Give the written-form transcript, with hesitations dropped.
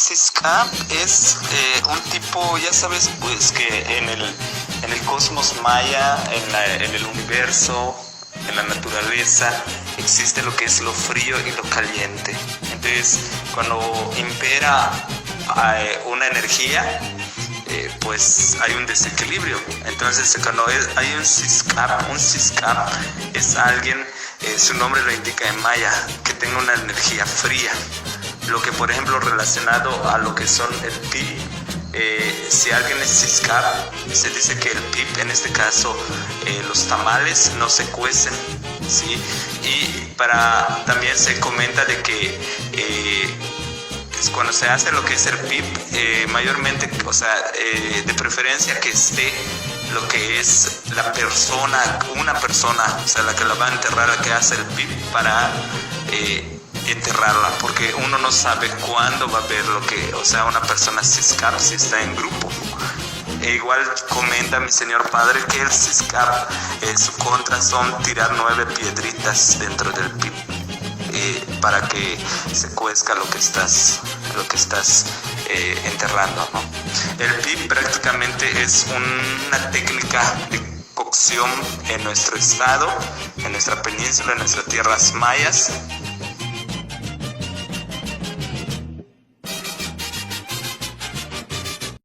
Ciscap es un tipo, ya sabes, pues que en el cosmos maya, en el universo, en la naturaleza, existe lo que es lo frío y lo caliente. Entonces, cuando impera una energía, pues hay un desequilibrio. Entonces, cuando hay un Ciscap es alguien, su nombre lo indica en maya, que tenga una energía fría. Lo que, por ejemplo, relacionado a lo que son el PIB, si alguien es Ciscap, se dice que el PIB, en este caso, los tamales no se cuecen, ¿sí? Y también se comenta de que cuando se hace lo que es el PIB, mayormente, o sea, de preferencia que esté lo que es una persona, o sea, la que la va a enterrar, la que hace el PIB para enterrarla, porque uno no sabe cuándo va a ver una persona Ciscap si está en grupo. Igual comenta mi señor padre que el Ciscap, su contra son tirar 9 piedritas dentro del PIB, para que se cuezca lo que estás enterrando, ¿no? El PIB prácticamente es una técnica de cocción en nuestro estado, en nuestra península, en nuestras tierras mayas,